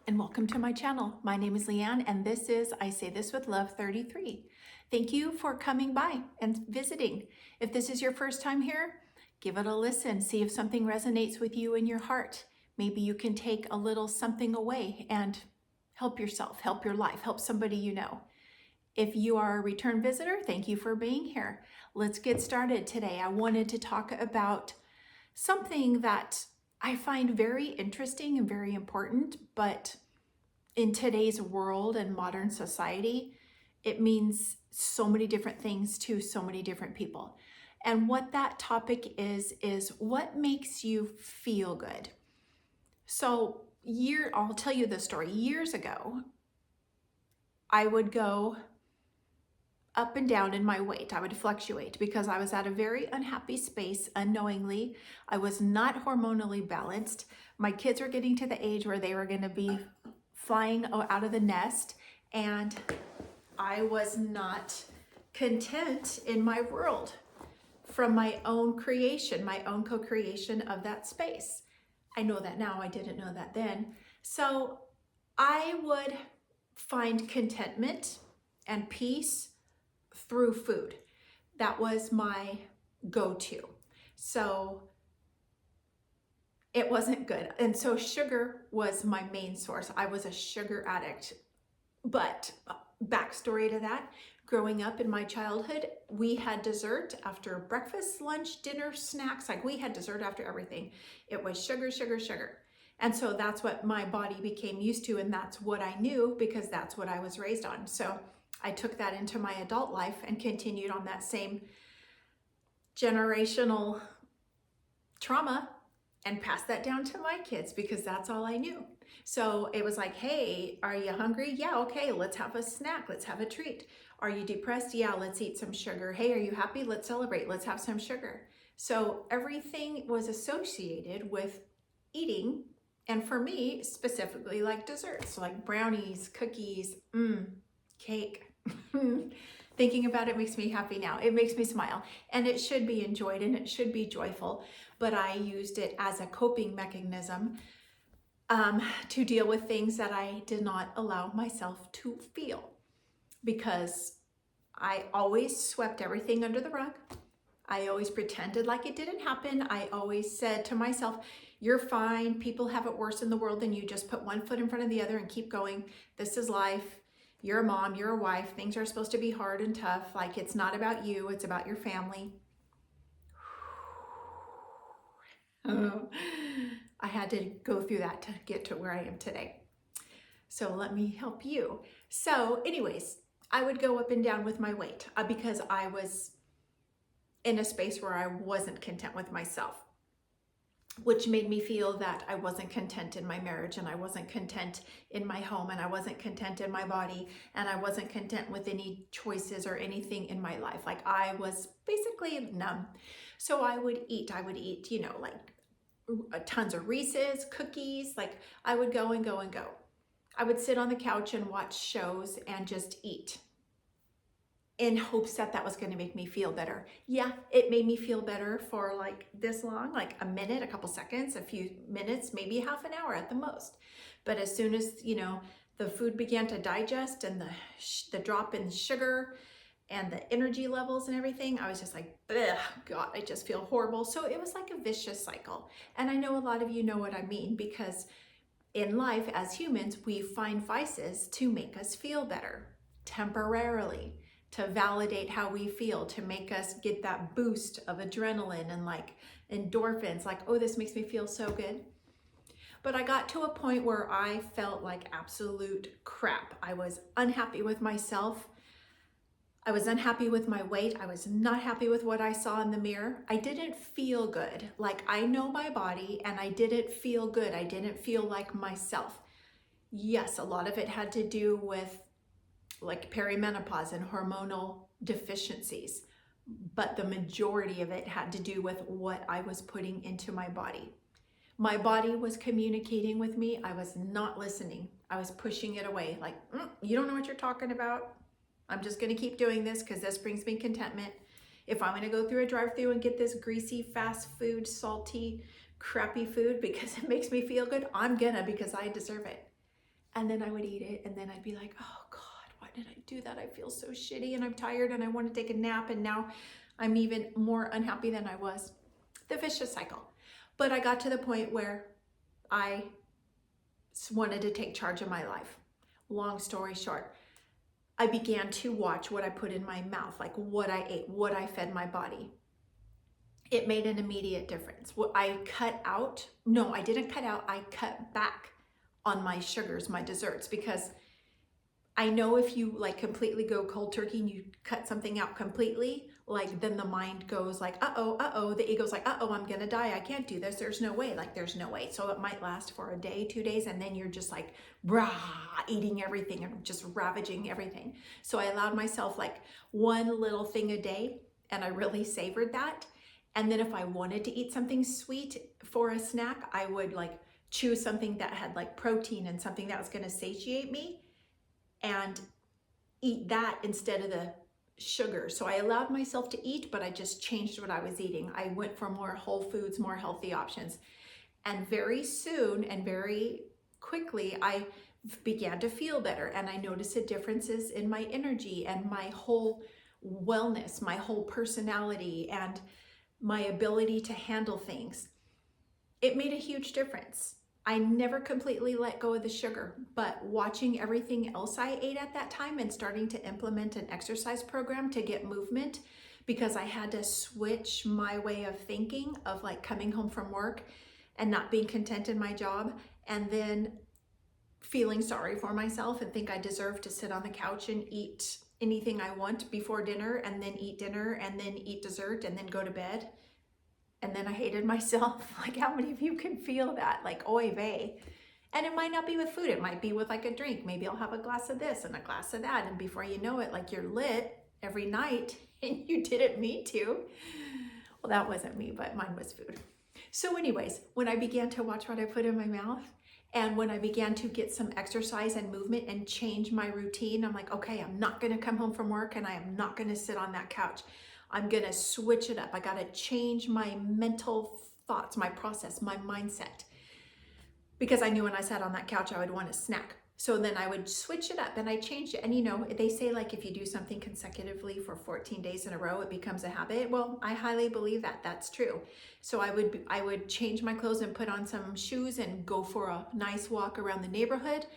and welcome to my channel. My name is Leanne and this is I Say This With Love 33. Thank you for coming by and visiting. If this is your first time here, give it a listen. See if something resonates with you in your heart. Maybe you can take a little something away and help yourself, help your life, help somebody you know. If you are a return visitor, thank you for being here. Let's get started today. I wanted to talk about something that I find very interesting and very important, but in today's world and modern society, it means so many different things to so many different people. And what that topic is what makes you feel good. So I'll tell you the story. Years ago, I would go up and down in my weight. I would fluctuate because I was at a very unhappy space unknowingly. I was not hormonally balanced. My kids were getting to the age where they were going to be flying out of the nest, and I was not content in my world from my own creation, my own co-creation of that space. I know that now, I didn't know that then. So I would find contentment and peace through food. That was my go-to. So it wasn't good. And so sugar was my main source. I was a sugar addict. But backstory to that, growing up in my childhood, we had dessert after breakfast, lunch, dinner, snacks. Like we had dessert after everything. It was sugar, sugar, sugar. And so that's what my body became used to. And that's what I knew because that's what I was raised on. So I took that into my adult life and continued on that same generational trauma and passed that down to my kids because that's all I knew. So it was like, hey, are you hungry? Yeah, okay, let's have a snack. Let's have a treat. Are you depressed? Yeah, let's eat some sugar. Hey, are you happy? Let's celebrate. Let's have some sugar. So everything was associated with eating. And for me, specifically like desserts, like brownies, cookies, cake. Thinking about it makes me happy now. It makes me smile, and it should be enjoyed and it should be joyful, but I used it as a coping mechanism to deal with things that I did not allow myself to feel, because I always swept everything under the rug. I always pretended like it didn't happen. I always said to myself, you're fine. People have it worse in the world than you. Just put one foot in front of the other and keep going. This is life. You're a mom, you're a wife, things are supposed to be hard and tough. Like it's not about you, it's about your family. I had to go through that to get to where I am today. So let me help you. So anyways, I would go up and down with my weight because I was in a space where I wasn't content with myself, which made me feel that I wasn't content in my marriage, and I wasn't content in my home, and I wasn't content in my body, and I wasn't content with any choices or anything in my life. Like I was basically numb. So I would eat, you know, like tons of Reese's, cookies. Like I would go and go and go. I would sit on the couch and watch shows and just eat, in hopes that that was going to make me feel better. Yeah, it made me feel better for like this long, like a minute, a couple seconds, a few minutes, maybe half an hour at the most. But as soon as, you know, the food began to digest and the drop in sugar and the energy levels and everything, I was just like, ugh, God, I just feel horrible. So it was like a vicious cycle. And I know a lot of you know what I mean, because in life as humans, we find vices to make us feel better temporarily, to validate how we feel, to make us get that boost of adrenaline and like endorphins, like, oh, this makes me feel so good. But I got to a point where I felt like absolute crap. I was unhappy with myself. I was unhappy with my weight. I was not happy with what I saw in the mirror. I didn't feel good. Like I know my body, and I didn't feel good. I didn't feel like myself. Yes, a lot of it had to do with like perimenopause and hormonal deficiencies, but the majority of it had to do with what I was putting into my body. My body was communicating with me. I was not listening. I was pushing it away. Like, you don't know what you're talking about. I'm just going to keep doing this because this brings me contentment. If I'm going to go through a drive-through and get this greasy, fast food, salty, crappy food because it makes me feel good, I'm gonna, because I deserve it. And then I would eat it, and then I'd be like, oh God, why did I do that? I feel so shitty, and I'm tired, and I want to take a nap, and now I'm even more unhappy than I was. The vicious cycle. But I got to the point where I wanted to take charge of my life. Long story short, I began to watch what I put in my mouth, like what I ate, what I fed my body. It made an immediate difference. What I cut out, no, I didn't cut out, I cut back on my sugars, my desserts, because I know if you like completely go cold turkey and you cut something out completely, like then the mind goes like, uh-oh, the ego's like, uh-oh, I'm gonna die, I can't do this, there's no way, like there's no way. So it might last for a day, 2 days, and then you're just like, rah, eating everything and just ravaging everything. So I allowed myself like one little thing a day, and I really savored that. And then if I wanted to eat something sweet for a snack, I would like choose something that had like protein and something that was gonna satiate me and eat that instead of the sugar. So I allowed myself to eat, but I just changed what I was eating. I went for more whole foods, more healthy options. And very soon and very quickly, I began to feel better, and I noticed the differences in my energy and my whole wellness, my whole personality, and my ability to handle things. It made a huge difference. I never completely let go of the sugar, but watching everything else I ate at that time and starting to implement an exercise program to get movement, because I had to switch my way of thinking of like coming home from work and not being content in my job, and then feeling sorry for myself and think I deserve to sit on the couch and eat anything I want before dinner, and then eat dinner, and then eat dessert, and then go to bed. And then I hated myself. Like, how many of you can feel that? Like, oy vey. And it might not be with food. It might be with like a drink. Maybe I'll have a glass of this and a glass of that. And before you know it, like you're lit every night and you didn't mean to. Well, that wasn't me, but mine was food. So anyways, when I began to watch what I put in my mouth, and when I began to get some exercise and movement and change my routine, I'm like, okay, I'm not gonna come home from work and I am not gonna sit on that couch. I'm gonna switch it up. I gotta change my mental thoughts, my process, my mindset. Because I knew when I sat on that couch, I would want a snack. So then I would switch it up, and I changed it. And you know, they say like if you do something consecutively for 14 days in a row, it becomes a habit. Well, I highly believe that that's true. So I would change my clothes and put on some shoes and go for a nice walk around the neighborhood,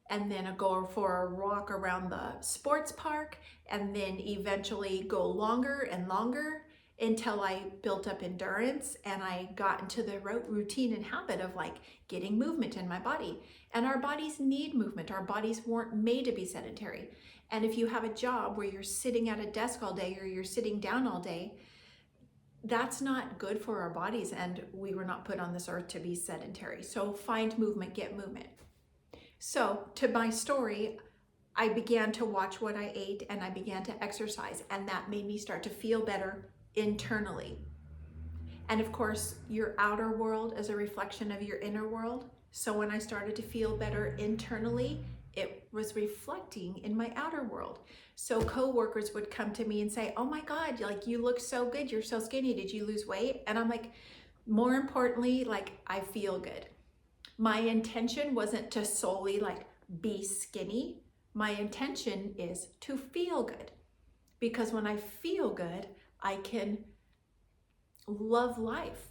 and then go for a walk around the sports park, and then eventually go longer and longer until I built up endurance and I got into the routine and habit of like getting movement in my body. And our bodies need movement. Our bodies weren't made to be sedentary. And if you have a job where you're sitting at a desk all day or you're sitting down all day, that's not good for our bodies, and we were not put on this earth to be sedentary. So find movement, get movement. So to my story, I began to watch what I ate and I began to exercise, and that made me start to feel better internally. And of course, your outer world is a reflection of your inner world. So when I started to feel better internally, it was reflecting in my outer world. So coworkers would come to me and say, oh my God, like you look so good, you're so skinny, did you lose weight? And I'm like, more importantly, like I feel good. My intention wasn't to solely like be skinny. My intention is to feel good, because when I feel good, I can love life.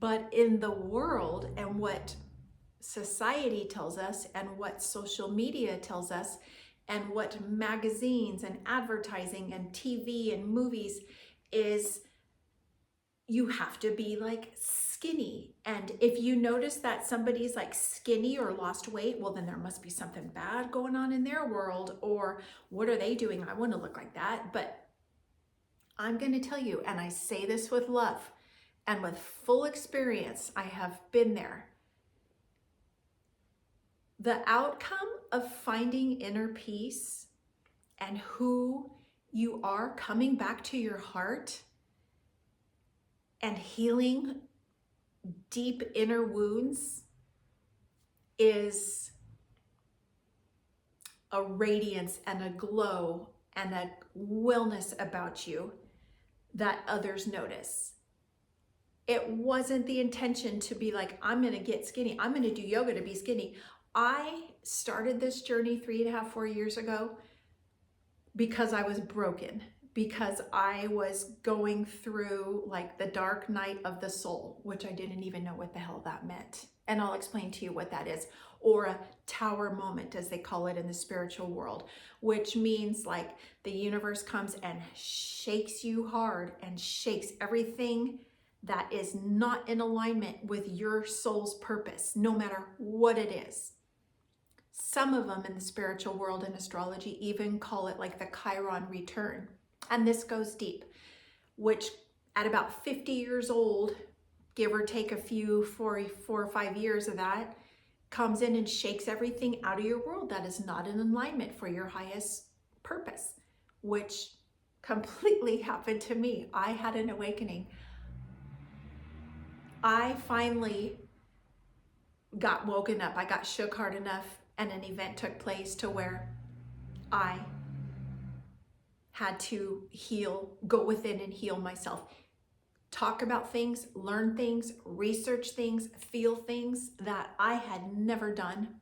But in the world and what society tells us and what social media tells us and what magazines and advertising and TV and movies is, you have to be like skinny. And if you notice that somebody's like skinny or lost weight, well, then there must be something bad going on in their world, or what are they doing? I want to look like that. But I'm going to tell you, and I say this with love and with full experience, I have been there. The outcome of finding inner peace and who you are, coming back to your heart and healing deep inner wounds, is a radiance and a glow and a wellness about you that others notice. It wasn't the intention to be like, I'm going to get skinny, I'm going to do yoga to be skinny. I started this journey 3.5, 4 years ago because I was broken, because I was going through like the dark night of the soul, which I didn't even know what the hell that meant. And I'll explain to you what that is, or a tower moment, as they call it in the spiritual world, which means like the universe comes and shakes you hard and shakes everything that is not in alignment with your soul's purpose, no matter what it is. Some of them in the spiritual world and astrology even call it like the Chiron return. And this goes deep, which at about 50 years old, give or take a few, 4 or 5 years of that, comes in and shakes everything out of your world that is not in alignment for your highest purpose, which completely happened to me. I had an awakening. I finally got woken up. I got shook hard enough, and an event took place to where I had to heal, go within and heal myself. Talk about things, learn things, research things, feel things that I had never done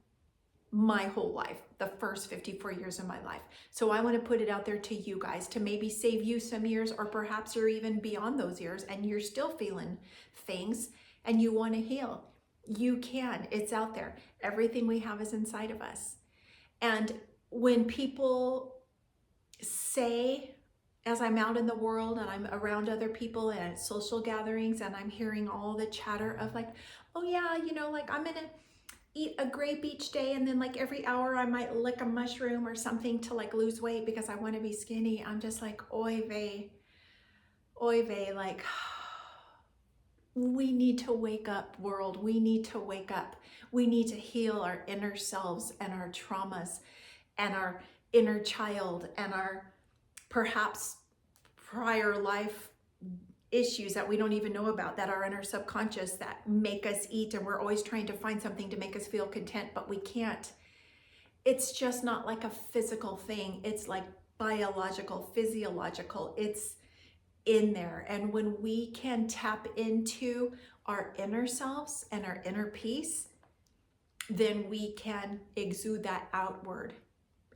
my whole life, the first 54 years of my life. So I want to put it out there to you guys to maybe save you some years, or perhaps you're even beyond those years and you're still feeling things and you want to heal. You can. It's out there. Everything we have is inside of us. And when people say, as I'm out in the world and I'm around other people and at social gatherings, and I'm hearing all the chatter of like, oh yeah, you know, like I'm gonna eat a grape each day, and then like every hour I might lick a mushroom or something to like lose weight because I want to be skinny. I'm just like, oy vey, like we need to wake up, world. We need to wake up. We need to heal our inner selves and our traumas and our inner child and our perhaps prior life issues that we don't even know about, that are in our subconscious, that make us eat, and we're always trying to find something to make us feel content, but we can't. It's just not like a physical thing. It's like biological, physiological. It's in there. And when we can tap into our inner selves and our inner peace, then we can exude that outward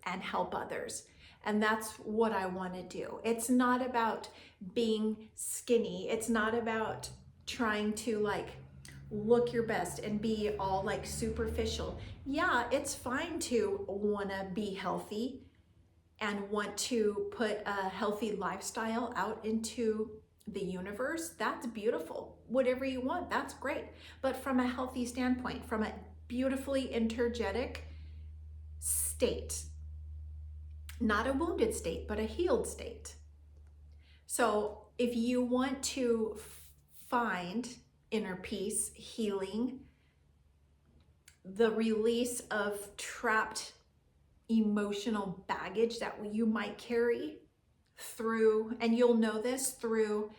and help others. And that's what I want to do. It's not about being skinny. It's not about trying to like look your best and be all like superficial. Yeah, it's fine to want to be healthy and want to put a healthy lifestyle out into the universe. That's beautiful. Whatever you want, that's great. But from a healthy standpoint, from a beautifully energetic state, not a wounded state, but a healed state. So if you want to find inner peace, healing, the release of trapped emotional baggage that you might carry through, and you'll know this through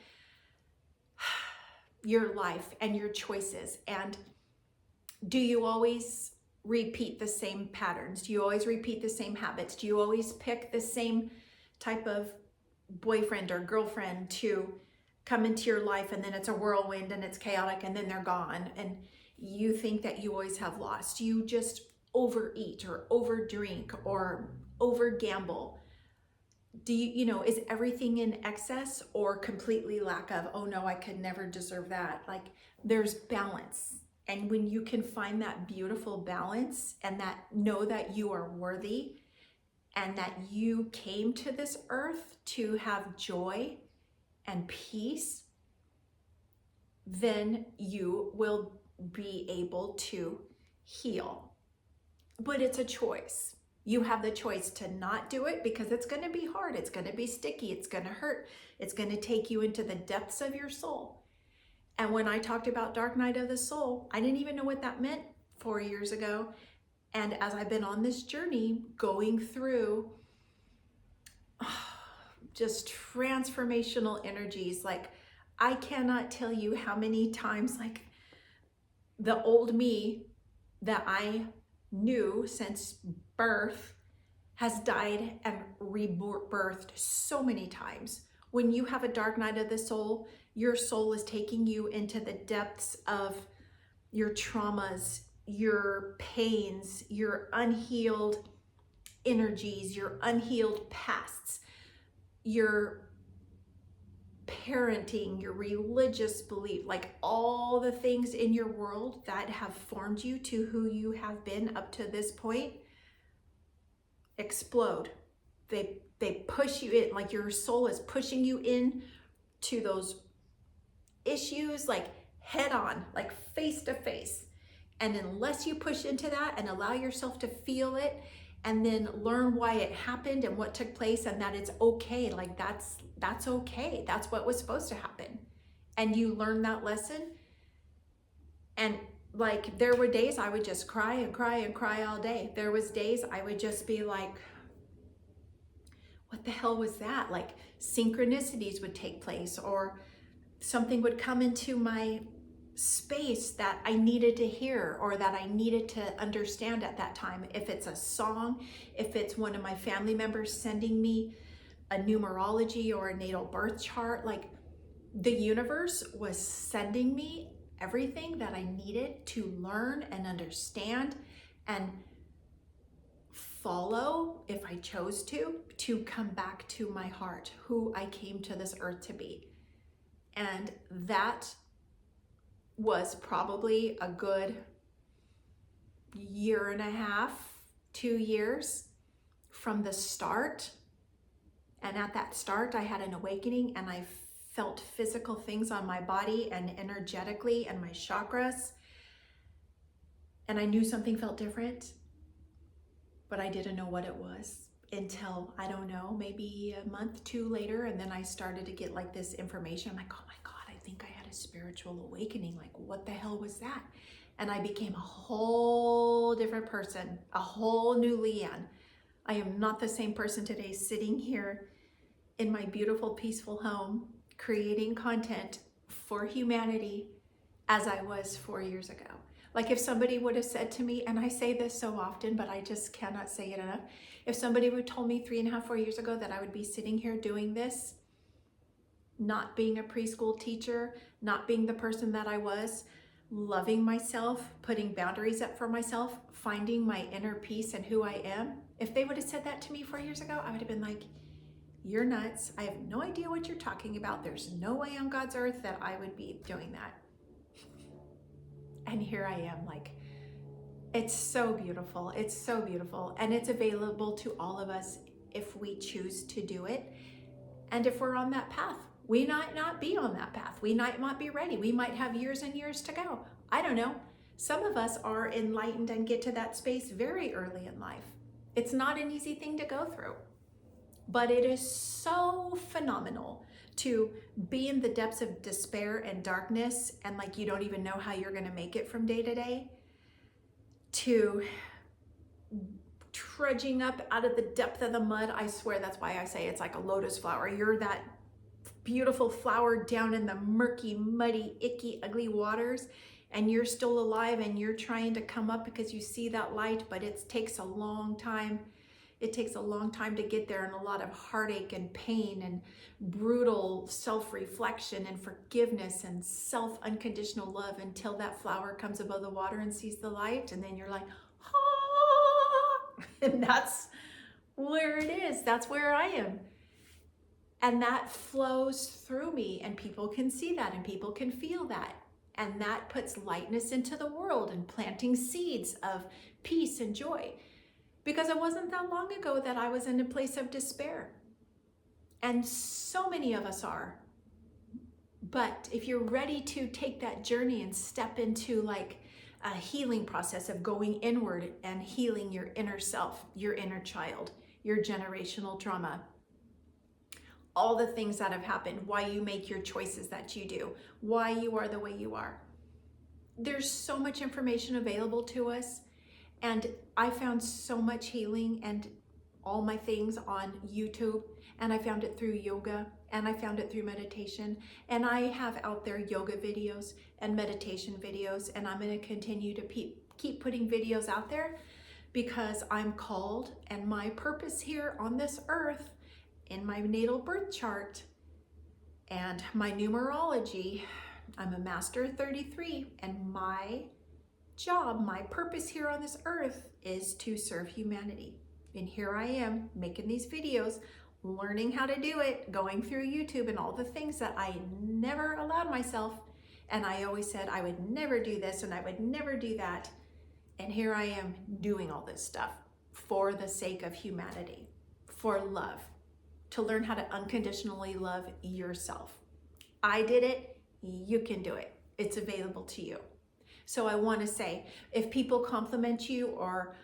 your life and your choices. And do you always repeat the same patterns? Do you always repeat the same habits? Do you always pick the same type of boyfriend or girlfriend to come into your life, and then it's a whirlwind and it's chaotic and then they're gone, and you think that you always have lost? You just overeat or overdrink or over gamble. Do you know, is everything in excess or completely lack of, oh no, I could never deserve that? Like, there's balance. And when you can find that beautiful balance and that know that you are worthy and that you came to this earth to have joy and peace, then you will be able to heal. But it's a choice. You have the choice to not do it because it's going to be hard. It's going to be sticky. It's going to hurt. It's going to take you into the depths of your soul. And when I talked about Dark Night of the Soul, I didn't even know what that meant 4 years ago. And as I've been on this journey, going through just transformational energies, like I cannot tell you how many times like the old me that I knew since birth has died and rebirthed so many times. When you have a dark night of the soul, your soul is taking you into the depths of your traumas, your pains, your unhealed energies, your unhealed pasts, your parenting, your religious belief, like all the things in your world that have formed you to who you have been up to this point, explode. They push you in, like your soul is pushing you in to those issues like head on, like face to face. And unless you push into that and allow yourself to feel it and then learn why it happened and what took place and that it's okay, like that's okay. That's what was supposed to happen. And you learn that lesson. And like there were days I would just cry and cry and cry all day. There was days I would just be like, what the hell was that? Like synchronicities would take place or something would come into my space that I needed to hear or that I needed to understand at that time. If it's a song, if it's one of my family members sending me a numerology or a natal birth chart, like the universe was sending me everything that I needed to learn and understand and follow, if I chose to come back to my heart, who I came to this earth to be. And that was probably a good 1.5 years, 2 years from the start. And at that start, I had an awakening and I felt physical things on my body and energetically and my chakras. And I knew something felt different, but I didn't know what it was until, I don't know, maybe a month, 2 later. And then I started to get like this information. I'm like, oh my God, I think I had a spiritual awakening. Like, what the hell was that? And I became a whole different person, a whole new Leanne. I am not the same person today sitting here in my beautiful, peaceful home, creating content for humanity as I was 4 years ago. Like if somebody would have said to me, and I say this so often, but I just cannot say it enough. If somebody would have told me 3.5, 4 years ago that I would be sitting here doing this, not being a preschool teacher, not being the person that I was, loving myself, putting boundaries up for myself, finding my inner peace and who I am. If they would have said that to me 4 years ago, I would have been like, you're nuts. I have no idea what you're talking about. There's no way on God's earth that I would be doing that. And here I am, like, it's so beautiful. It's so beautiful. And it's available to all of us if we choose to do it. And if we're on that path, we might not be on that path. We might not be ready. We might have years and years to go. I don't know. Some of us are enlightened and get to that space very early in life. It's not an easy thing to go through, but it is so phenomenal to be in the depths of despair and darkness and like you don't even know how you're going to make it from day to day, to trudging up out of the depth of the mud. I swear that's why I say it's like a lotus flower. You're that beautiful flower down in the murky, muddy, icky, ugly waters, and you're still alive and you're trying to come up because you see that light, but it takes a long time. It takes a long time to get there, and a lot of heartache and pain and brutal self-reflection and forgiveness and self-unconditional love until that flower comes above the water and sees the light, and then you're like, ah! And that's where it is. That's where I am. And that flows through me, and people can see that and people can feel that. And that puts lightness into the world and planting seeds of peace and joy. Because it wasn't that long ago that I was in a place of despair. And so many of us are. But if you're ready to take that journey and step into like a healing process of going inward and healing your inner self, your inner child, your generational trauma, all the things that have happened, why you make your choices that you do, why you are the way you are. There's so much information available to us. And I found so much healing and all my things on YouTube, and I found it through yoga, and I found it through meditation. And I have out there yoga videos and meditation videos, and I'm going to continue to keep putting videos out there because I'm called, and my purpose here on this earth in my natal birth chart and my numerology, I'm a master 33, and my job, my purpose here on this earth is to serve humanity. And here I am making these videos, learning how to do it, going through YouTube and all the things that I never allowed myself. And I always said I would never do this and I would never do that. And here I am doing all this stuff for the sake of humanity, for love, to learn how to unconditionally love yourself. I did it, you can do it. It's available to you. So I want to say, if people compliment you or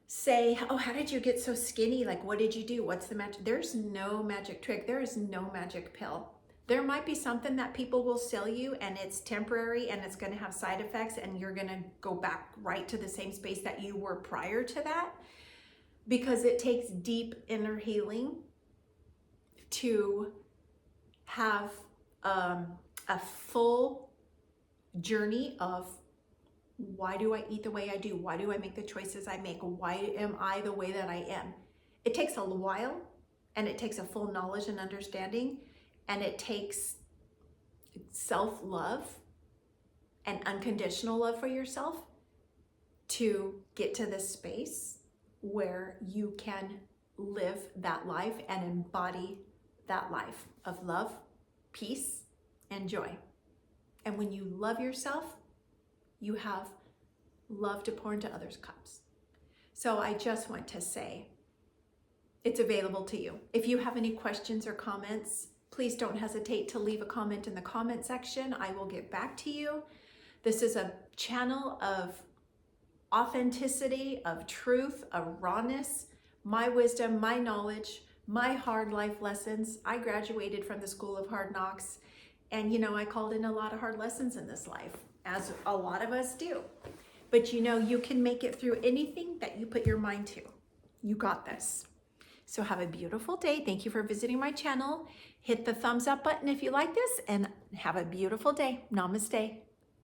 say, oh, how did you get so skinny? Like, what did you do? What's the magic? There's no magic trick. There is no magic pill. There might be something that people will sell you and it's temporary and it's going to have side effects and you're going to go back right to the same space that you were prior to that, because it takes deep inner healing to have a full journey of, why do I eat the way I do? Why do I make the choices I make? Why am I the way that I am? It takes a while, and it takes a full knowledge and understanding, and it takes self-love and unconditional love for yourself to get to this space where you can live that life and embody that life of love, peace, and joy. And when you love yourself, you have love to pour into others' cups. So I just want to say, it's available to you. If you have any questions or comments, please don't hesitate to leave a comment in the comment section. I will get back to you. This is a channel of authenticity, of truth, of rawness, my wisdom, my knowledge, my hard life lessons. I graduated from the School of Hard Knocks, and I called in a lot of hard lessons in this life, as a lot of us do. But you can make it through anything that you put your mind to. You got this. So have a beautiful day. Thank you for visiting my channel. Hit the thumbs up button if you like this, and have a beautiful day. Namaste.